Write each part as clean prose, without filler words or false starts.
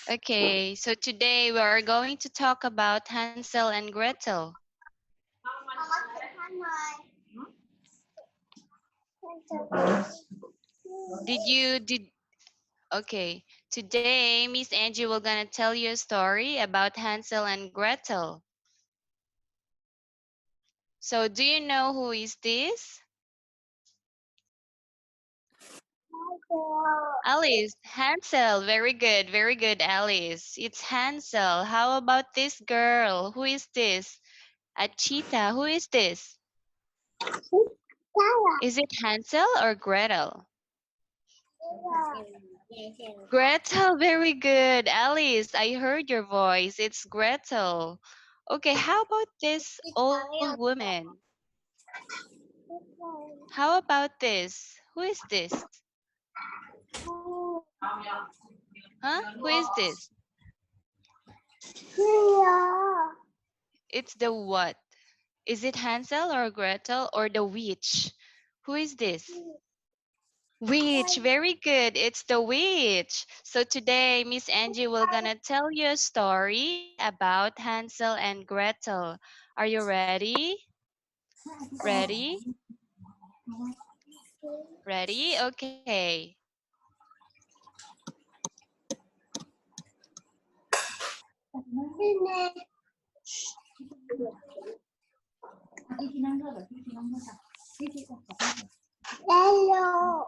Okay, so today we are going to talk about Hansel and Gretel. Did Okay, today Miss Angie will gonna tell you a story about Hansel and Gretel. So do you know who is this? Alice, Hansel. Very good, Alice. It's Hansel. How about this girl? Who is this? A cheetah. Who is this? Is it Hansel or Gretel? Gretel, very good. Alice, I heard your voice. It's Gretel. Okay, how about this old woman? How about this? Who is this? Huh? Who is this? It's the what? Is it Hansel or Gretel or the witch? Who is this? Witch, very good. It's the witch. So today, Miss Angie will gonna tell you a story about Hansel and Gretel. Are you ready? Ready? Ready? Okay. Hello.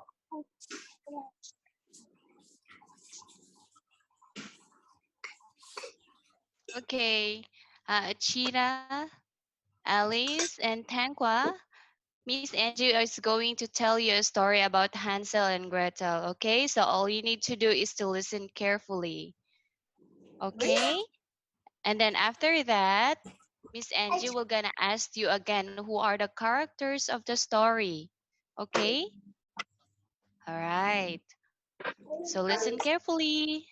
Okay. Chira, Alice, and Tangwa, Miss Angie is going to tell you a story about Hansel and Gretel. Okay, so all you need to do is to listen carefully. Okay, and then after that, Miss Angie will gonna ask you again who are the characters of the story. Okay, all right. So listen carefully.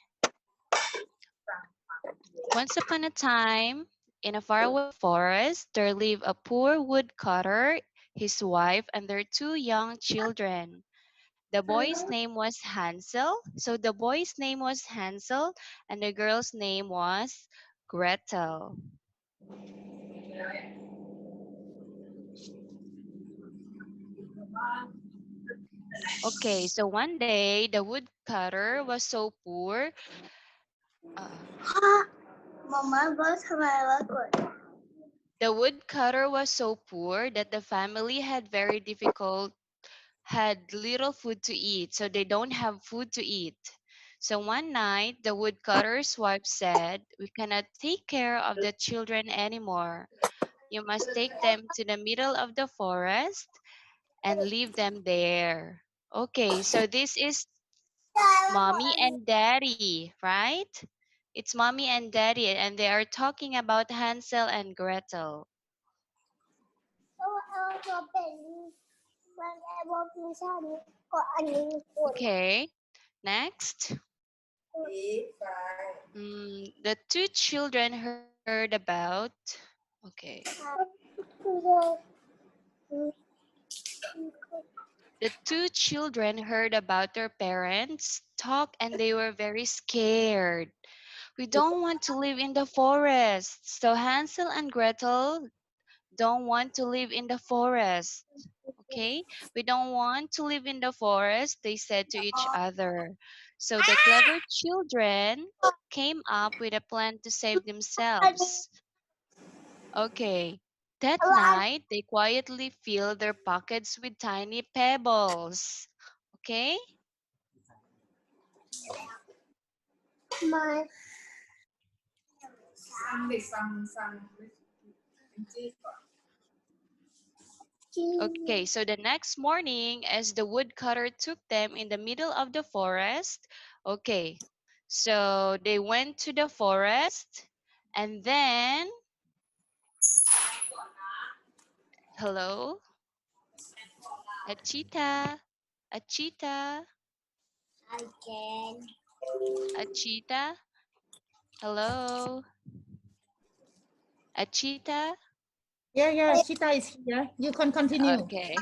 Once upon a time, in a faraway forest, there lived a poor woodcutter, his wife, and their two young children. The boy's name was Hansel. So the boy's name was Hansel, and the girl's name was Gretel. Okay, so one day the woodcutter was so poor. Uh, Mama bớt thằng này là cười. the woodcutter was so poor that the family had little food to eat, so they don't have food to eat. So one night, the woodcutter's wife said, "We cannot take care of the children anymore. You must take them to the middle of the forest and leave them there." Okay, so this is mommy and daddy, right? It's mommy and daddy, and they are talking about Hansel and Gretel. Okay, next. The two children heard about. Okay. The two children heard about their parents talk and they were very scared. "We don't want to live in the forest." So Hansel and Gretel don't want to live in the forest. Okay? "We don't want to live in the forest," they said to each other. So the clever children came up with a plan to save themselves. Okay. That night, they quietly filled their pockets with tiny pebbles. Okay? My Okay, so the next morning, as the woodcutter took them in the middle of the forest, okay, so they went to the forest and then, hello, a cheetah, a cheetah, again. a cheetah, hello, a cheetah. Yeah, yeah. Cheetah is here. You can continue. Okay,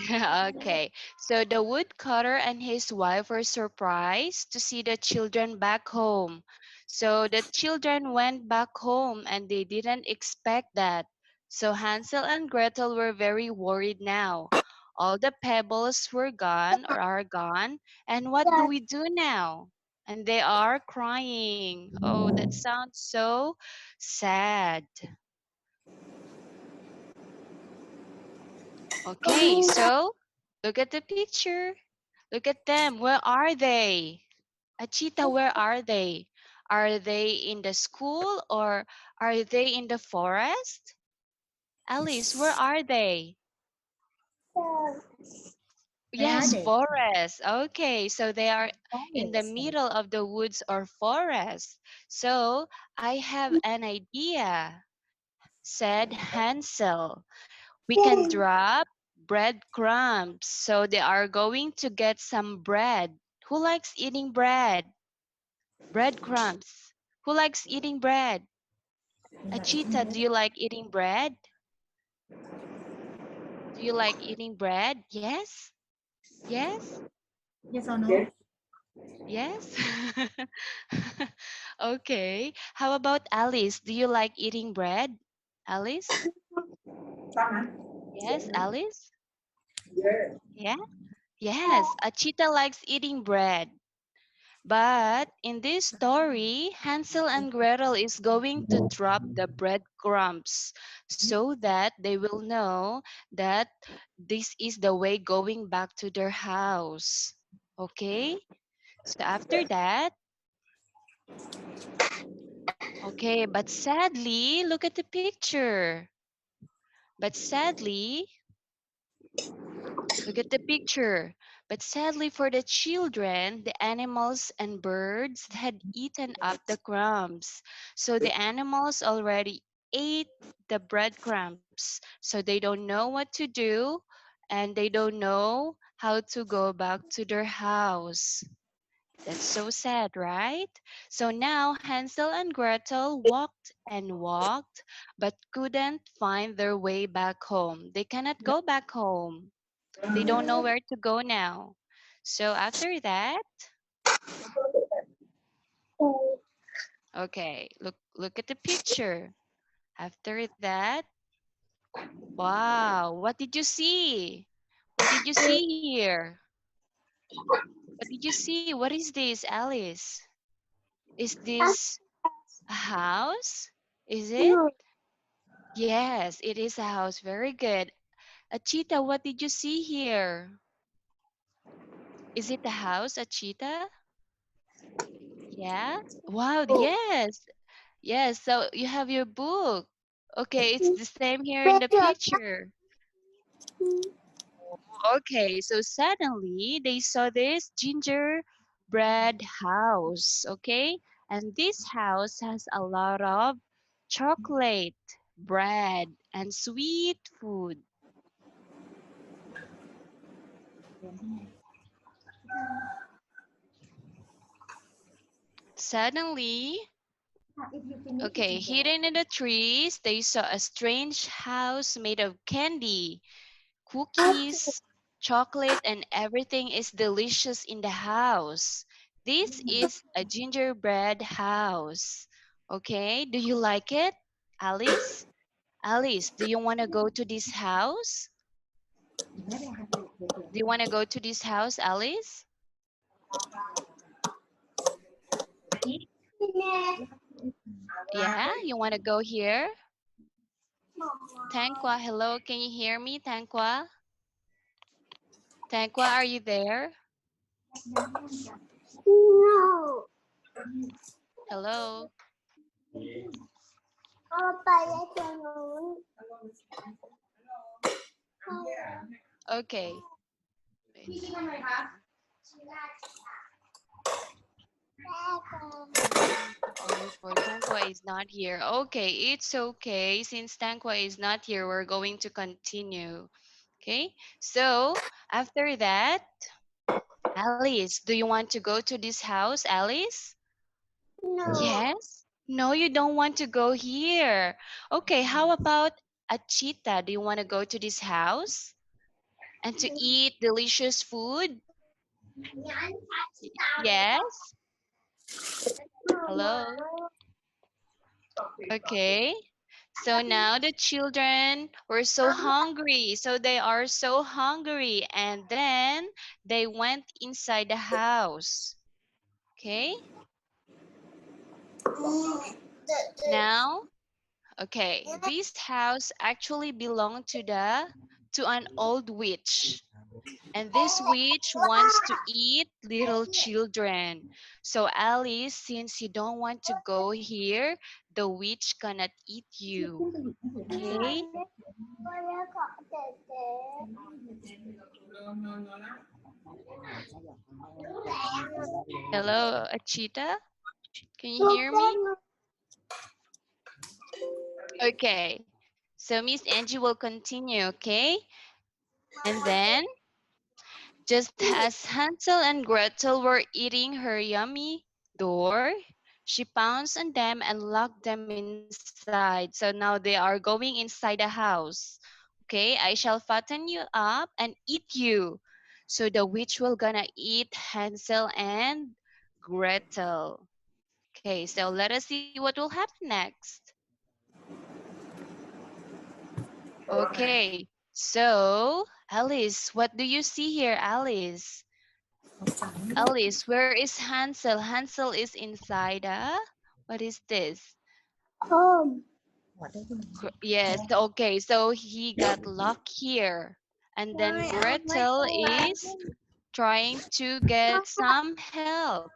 okay. So the woodcutter and his wife were surprised to see the children back home. So the children went back home and they didn't expect that. So Hansel and Gretel were very worried now. All the pebbles were gone or are gone. And what do we do now? And they are crying. Oh, that sounds so sad. Okay, so look at the picture. Look at them. Where are they? Achita, where are they? Are they in the school or are they in the forest? Alice, where are they? Where are Yes, they? forest. Okay, so they are in the Forest. middle of the woods or forest. So I have an idea, said Hansel. We can drop breadcrumbs. So they are going to get some bread. Who likes eating bread? Breadcrumbs. Who likes eating bread? You are eating Achita, bread? do you like eating bread? Do you like eating bread? Yes? Yes? Yes or no? Yes? Okay. How about Alice? Do you like eating bread? Alice? Yes, Alice? Yeah? Yes, Achita likes eating bread. But in this story, Hansel and Gretel is going to drop the breadcrumbs so that they will know that this is the way going back to their house. Okay? So after that, okay, but sadly, look at the picture. But sadly, look at the picture. But sadly for the children, the animals and birds had eaten up the crumbs. So the animals already ate the breadcrumbs. So they don't know what to do and they don't know how to go back to their house. That's so sad, right? So now Hansel and Gretel walked and walked but couldn't find their way back home. They cannot go back home. They don't know where to go now. So after that, okay, look at the picture. After that, wow, what did you see? What did you see here? What did you see? What is this, Alice? Is this a house? Is it? Yes, it is a house. Very good. Achita, what did you see here? Is it a house, Achita? Yeah? Wow, yes. Yes, so you have your book. Okay, it's the same here in the picture. Okay, so suddenly they saw this gingerbread house, okay? And this house has a lot of chocolate, bread, and sweet food. Suddenly, If you finish, you okay, can go. hidden in the trees, they saw a strange house made of candy, cookies, chocolate, and everything is delicious in the house. This is a gingerbread house. Okay, do you like it, Alice? Alice, do you want to go to this house? Do you want to go to this house, Alice? Yeah, you want to go here? Tankwa, hello, can you hear me, Tankwa? Tankwa, are you there? No. Hello. Oh, Okay. Wait. Oh, for Tankwa is not here. Okay, it's okay. Since Tankwa is not here, we're going to continue. Okay, so after that, Alice, do you want to go to this house, Alice? no. Yes? No, you don't want to go here. Okay, how about Achita, do you want to go to this house and to eat delicious food? Yes? Hello? Okay. So now the children were so hungry. So they are so hungry. And then they went inside the house. Okay. Now, okay, this house actually belonged to an old witch. And this witch wants to eat little children. So Alice, since you don't want to go here, the witch cannot eat you. Okay? Hello, Achita? Can you hear me? Okay. So Miss Angie will continue, okay? And then, just as Hansel and Gretel were eating her yummy door, she pounced on them and locked them inside. So now they are going inside the house. Okay, I shall fatten you up and eat you. So the witch will gonna eat Hansel and Gretel. Okay, so let us see what will happen next. Okay, so Alice, what do you see here, Alice? Alice, where is Hansel? Hansel is inside what is this? Home. Yes, okay, so he got locked here. And then Gretel is trying to get some help.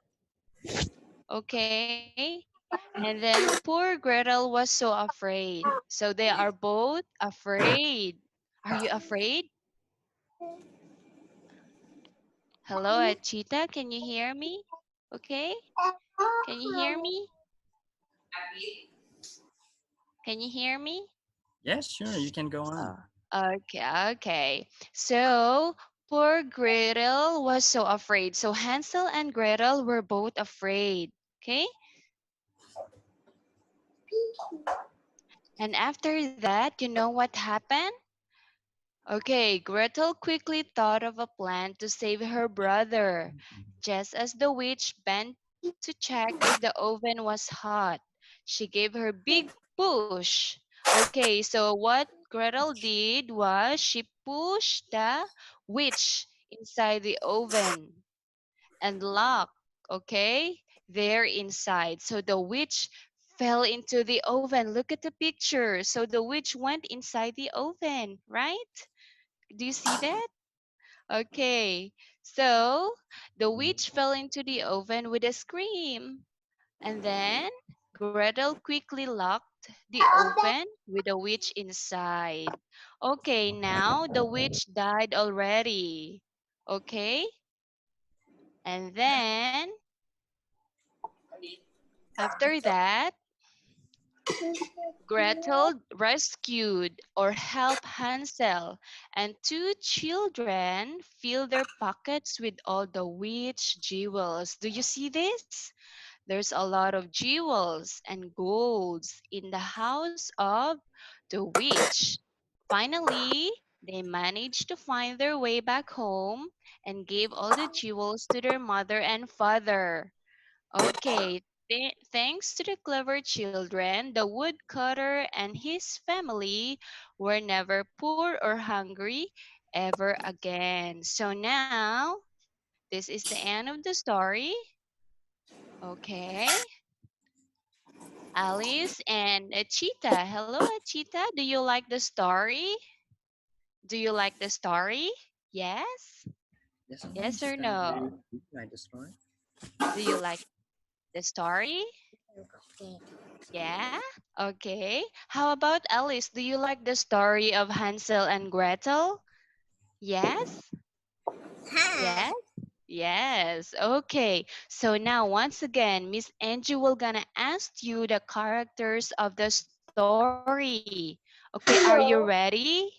Okay, and then poor Gretel was so afraid. So they are both afraid. Are you afraid? Hello, Achita, can you hear me? Okay, can you hear me? Can you hear me? Yes, sure, you can go on. Oh, okay, okay. So poor Gretel was so afraid. So Hansel and Gretel were both afraid. Okay. And after that, you know what happened? Okay, Gretel quickly thought of a plan to save her brother. Just as the witch bent to check if the oven was hot, she gave her big push. Okay, so what Gretel did was she pushed the witch inside the oven and locked, okay, there inside. So the witch fell into the oven. Look at the picture. So the witch went inside the oven, right? Do you see that? Okay. So the witch fell into the oven with a scream. And then Gretel quickly locked the oven with the witch inside. Okay, now the witch died already. Okay? And then after that, Gretel rescued or helped Hansel, and two children filled their pockets with all the witch jewels. Do you see this? There's a lot of jewels and golds in the house of the witch. Finally, they managed to find their way back home and gave all the jewels to their mother and father. Okay, thanks to the clever children, the woodcutter and his family were never poor or hungry ever again. So now, this is the end of the story. Okay, Alice and Cheetah. Hello, Cheetah. Do you like the story? Do you like the story? Yes? Yes, of Yes course. or Do no? you like the story? Do you like the story? Yeah? Okay. How about Alice? Do you like the story of Hansel and Gretel? Yes? Yes? Yes. Okay. So now once again, Miss Angie will gonna ask you the characters of the story. Okay, are you ready?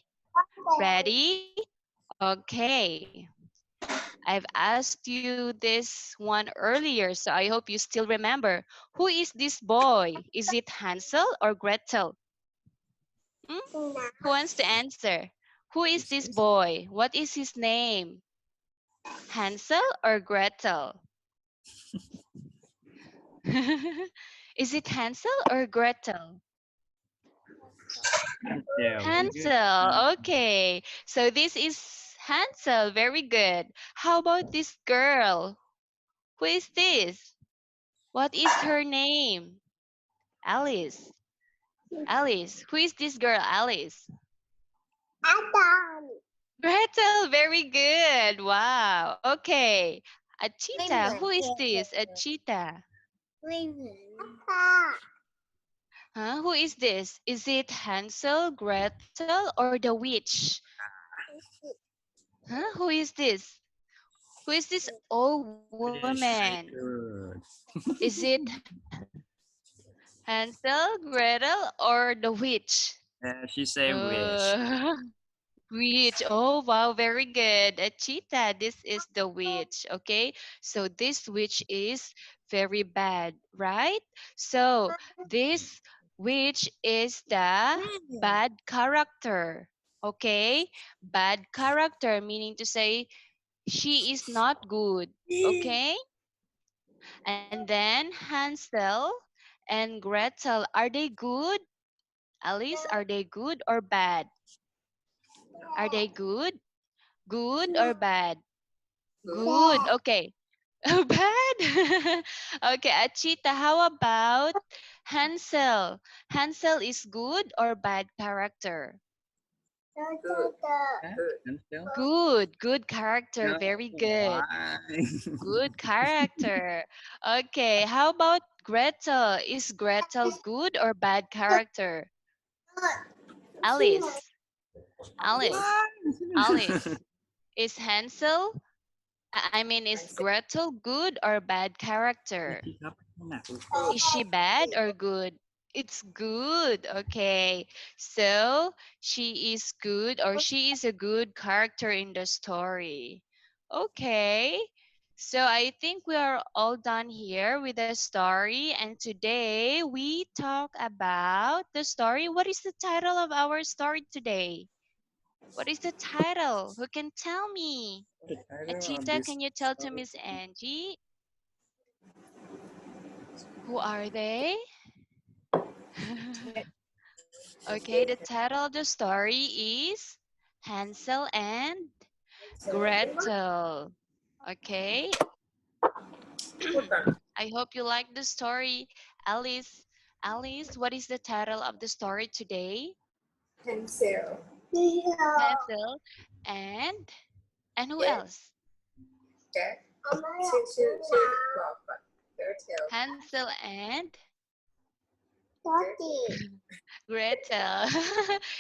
Ready? Okay. I've asked you this one earlier, so I hope you still remember. Who is this boy? Is it Hansel or Gretel? Hmm? Who wants to answer? Who is Who's this this? boy? What is his name? Hansel or Gretel? Is it Hansel or Gretel? Yeah, very good. Hansel. Okay. So this is Hansel. Very good. How about this girl? Who is this? What is her name? Alice. Alice. Who is this girl, Alice? Adam. Gretel. Very good. Wow. Okay. A cheetah. Who Lemon. is this? A cheetah. Lemon. Papa. Huh? Who is this? Is it Hansel, Gretel, or the witch? Huh? Who is this? Who is this old woman? Very good. Is it Hansel, Gretel, or the witch? She say wish. Uh, Witch. Oh, wow, very good. A cheetah. This is the witch. Okay. So this witch is very bad, right? So this witch is the bad character. Okay. Bad character, meaning to say she is not good. Okay. And then Hansel and Gretel, are they good? Alice, are they good or bad? Are they good? Good or bad? Good. Dad. Okay. Bad. Okay, Achita, how about Hansel? Hansel is good or bad character? Huh? Until? Good. Good character. No, Very good. why? Good character. Okay, how about Gretel? Is Gretel good or bad character? Alice. Alice. Why? Alice. Is Hansel, I mean, is Gretel good or bad character? Is she bad or good? It's good. Okay. So she is good or she is a good character in the story. Okay. So I think we are all done here with the story. And today we talk about the story. What is the title of our story today? What is the title? Who can tell me? The title of Achita, this can you tell to story. Miss Angie? Who are they? Okay, the title of the story is Hansel and Gretel. Okay, I hope you like the story. Alice, Alice, what is the title of the story today? Hansel and who else? Hansel and Daddy. Gretel.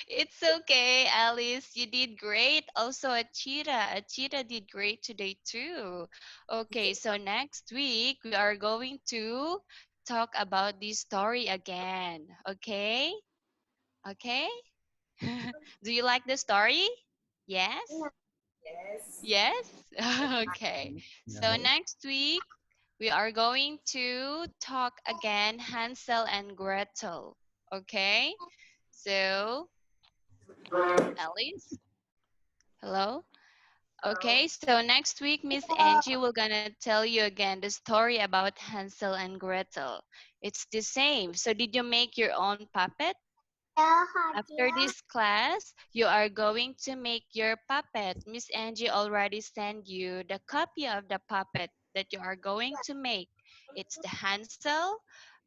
It's okay, Alice. You did great. Also, Achira. Achira did great today, too. Okay, so next week we are going to talk about this story again. Okay? Okay? Do you like the story? Yes? Yes? Okay. So No. next week we are going to talk again Hansel and Gretel. Okay? So, Alice, hello. Okay, so next week, Miss Angie will gonna tell you again the story about Hansel and Gretel. It's the same. So, did you make your own puppet? After this class, you are going to make your puppet. Miss Angie already sent you the copy of the puppet that you are going to make. It's the Hansel,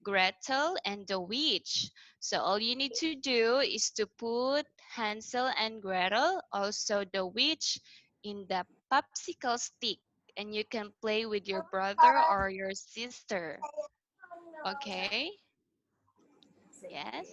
Gretel, and the witch. So all you need to do is to put Hansel and Gretel, also the witch, in the popsicle stick. And you can play with your brother or your sister. Okay? Yes?